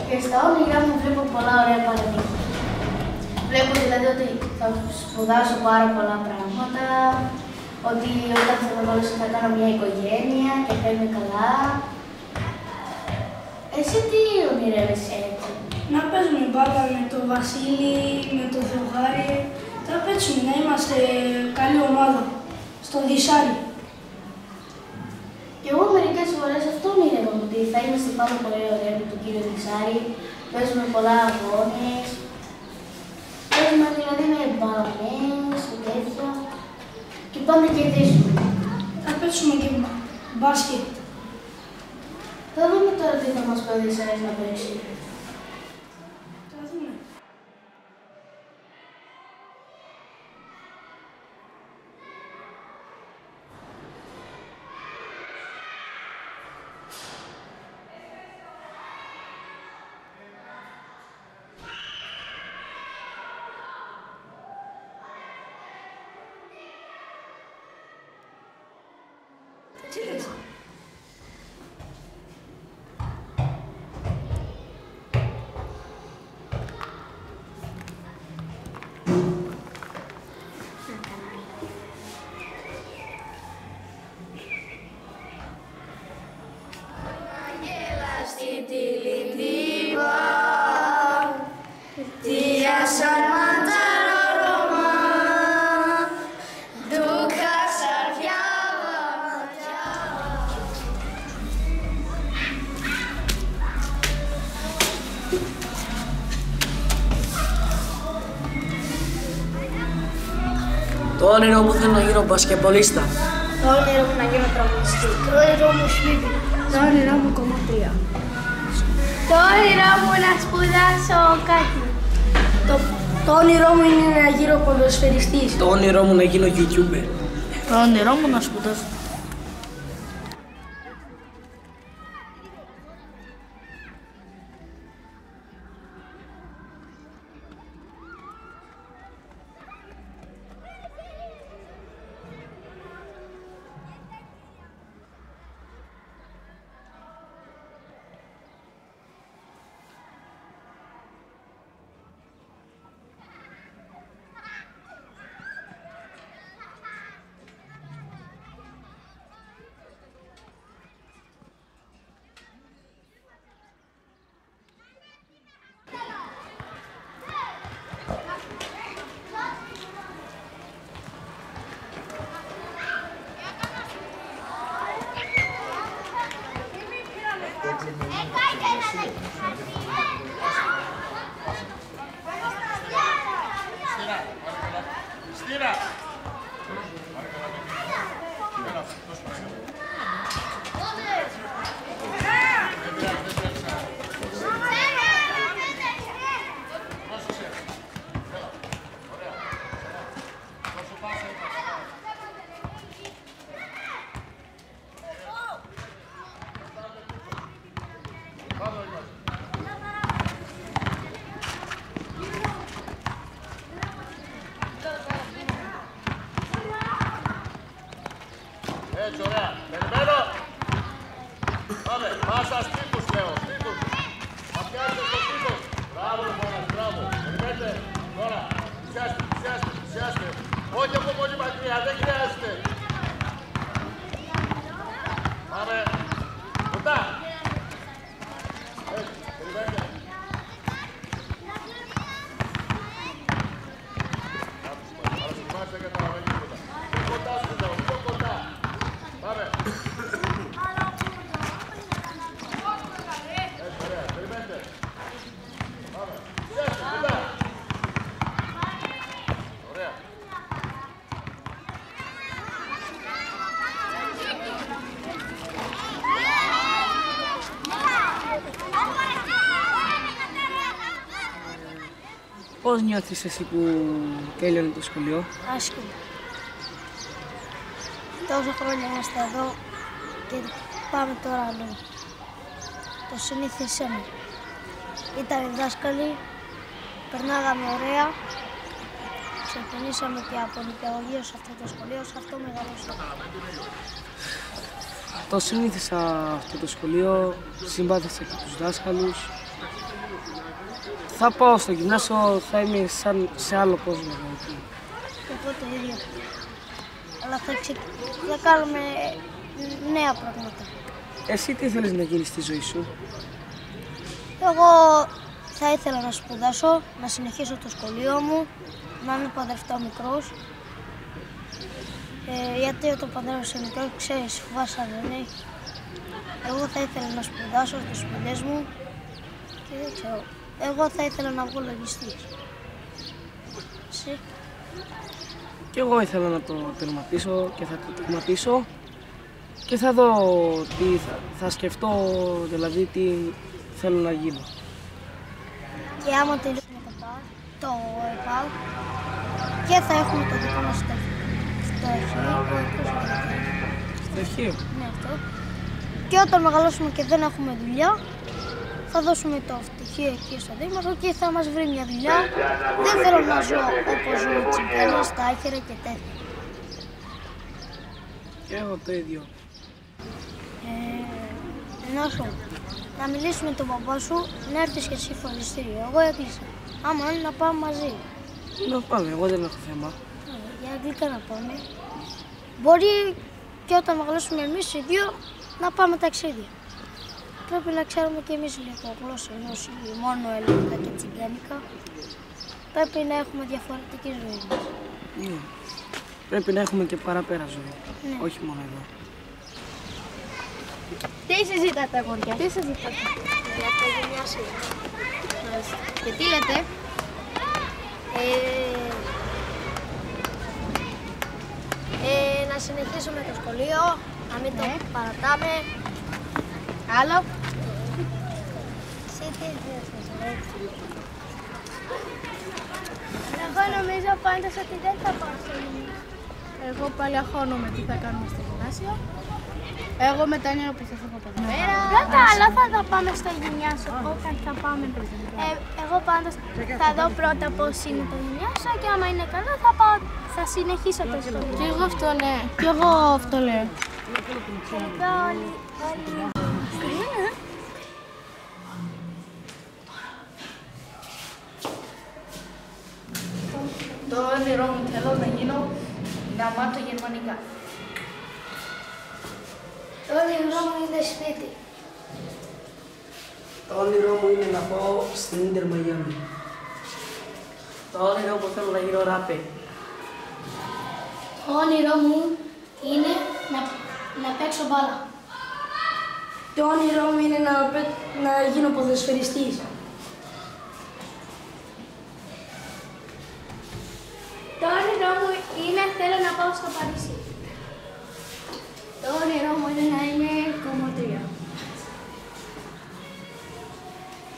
Και στα όνειρά μου βλέπω πολλά ωραία παραδείγματα. Βλέπω δηλαδή ότι θα σπουδάσω πάρα πολλά πράγματα, ότι όταν θα μεγαλώσω θα κάνω μια οικογένεια και θα είμαι καλά. Εσύ τι ονειρεύεσαι έτσι? Να παίζουμε μπάλα με τον Βασίλη, με τον Θεοχάρη. Θα παίξουμε να είμαστε καλή ομάδα, στον Δυσάρη. Και εγώ μερικές φορές αυτό ονειρεύομαι, ότι θα είμαστε πάρα πολύ ωραία με τον κύριο Δυσάρη, παίζουμε πολλά αγώνες, παίζουμε δηλαδή με μπαλαμές και τέτοια και πάντα κερδίζουμε. Θα παίξουμε και μπάσκετ. Θα δούμε τώρα τι θα μας πει ο Δυσάρης να παίξει. Θα δούμε. Το όνειρο μου θέλω να γίνω μπασκετμπολίστα. Το όνειρο μου να γίνω τραγουδιστή. Το όνειρο μου σπίτι. Το όνειρό μου κομμάτια. Το όνειρο μου να σπουδάσω κάτι. Το όνειρό μου είναι να γίνω ποδοσφαιριστής. Το όνειρό μου να γίνω YouTuber. Το όνειρό μου να σπουδάσω. Έτσι, ωραία. Περιμένω. Πάμε. Πάσα στήθους, λέω. Στήθους. Αφιάζετε στο στήθος. Μπράβο, μόνας, μπράβο. Περιμένετε. Τώρα. Πλησιάστε, πλησιάστε, πλησιάστε. Όχι από πολύ μακριά, δεν χρειάζεται. Πάμε. Κοντά. Έτσι, περιμένετε. Άρα θυμάστε για τα λαβαίνει τίποτα. Πιο κοντά σου λέω, πιο κοντά. Πάμε. Έτσι, ωραία, περιμένετε. Πάμε. Πιάστε, κοντά. Ωραία. Πώς νιώθεις εσύ που τέλειωνε το σχολείο? Άσχημα. Τόσα χρόνια είμαστε εδώ και πάμε τώρα αλλού. Το συνήθισέ μου. Ήταν οι δάσκαλοι, περνάγαμε ωραία, ξεκινήσαμε και από νηπιαγωγείο σε αυτό το σχολείο, σε αυτό μεγαλώσαμε. Το συνήθισα αυτό το σχολείο, συμπάθησα και τους δάσκαλους. Θα πάω στο γυμνάσιο, θα είμαι σαν σε άλλο κόσμο. Εγώ το ίδιο. Αλλά θα κάνουμε νέα πράγματα. Εσύ τι θέλεις να γίνεις στη ζωή σου? Εγώ θα ήθελα να σπουδάσω, να συνεχίσω το σχολείο μου, να μην παντρευτώ μικρός. Γιατί όταν παντρεύεσαι μικρός, ξέρεις, φοβάσαι αν δεν είναι. Εγώ θα ήθελα να σπουδάσω στις σπουδές μου και δεν ξέρω. Εγώ θα ήθελα να βγω λογιστής. Εσύ? Και εγώ ήθελα να το τερματίσω και θα το τερματίσω και θα δω τι θα σκεφτώ, δηλαδή τι θέλω να γίνω. Και άμα τελειώσουμε το ΕΠΑΒ και θα έχουμε το δικό μας Στο αρχείο. Ναι, αυτό. Και όταν μεγαλώσουμε και δεν έχουμε δουλειά, θα δώσουμε το πτυχίο εκεί στο Δήμαρχο και θα μας βρει μια δουλειά. Δεν θέλω να ζω όπως ζω οι τσιγκάνες, τα άχυρα και τέτοια. Και εγώ το ίδιο. Να μιλήσουμε με τον παπά σου, να έρθεις και εσύ φροντιστήριο. Εγώ έκλεισα. Άμα είναι να πάμε μαζί. Να πάμε, εγώ δεν έχω θέμα. Για αγγλικά να πάμε. Μπορεί και όταν μεγαλώσουμε εμείς οι δύο να πάμε ταξίδι. Πρέπει να ξέρουμε και εμείς λίγο γλώσσα, ενώ μόνο ελληνικά και τσιγκάνικα. Πρέπει να έχουμε διαφορετική ζωή μας. Ναι. Πρέπει να έχουμε και παραπέρα ζωή, Ναι. όχι μόνο εδώ. Τι συζητάτε, αγόρια? Τι συζητάτε? Για το γυμνάσιο. Και τι λέτε? Να συνεχίσουμε το σχολείο, να μην το παρατάμε. Άλλο. Εγώ νομίζω πάντως ότι δεν θα πάω στο γυμνάσιο. Εγώ πάλι αγχώνομαι τι θα κάνουμε στο γυμνάσιο. Εγώ μετανιώνω που θα φύγω από εδώ πέρα. Πρώτα άλλο θα το πάμε στο γυμνάσιο όταν θα πάμε. Εγώ πάντως θα δω πρώτα πώς είναι το γυμνάσιο και άμα είναι καλό θα συνεχίσω το σχολείο. Και εγώ αυτό, ναι. Και εγώ αυτό λέω. Εδώ όλοι. Το όνειρό μου θέλω να γίνω να μάθω γερμανικά. Το όνειρό μου είναι σπίτι. Το όνειρό μου είναι να πάω στην Ίντερ Μαϊάμι. Το όνειρό μου θέλω να γίνω ράπερ. Το όνειρό μου είναι να παίξω μπάλα. Το όνειρό μου είναι να γίνω ποδοσφαιριστής. Το όνειρό μου είναι θέλω να πάω στο Παρίσι. Το όνειρό μου είναι να είμαι κομμωτρία.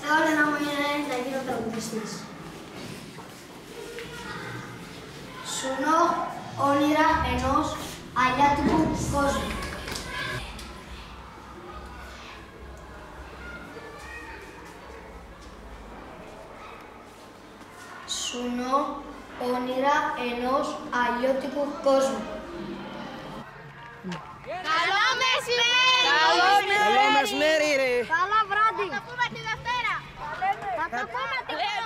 Το όνειρό μου είναι να γίνω τραγουδιστής. Σουνώ όνειρα ενός αλλιάτικου κόσμου. Σουνώ όνειρα ενός αλλιώτικου κόσμου. Καλό μεσημέρι! Καλό μεσημέρι ρε! Καλά βράδυ! Θα τα πούμε τη Δευτέρα! Θα τα πούμε τη Δευτέρα!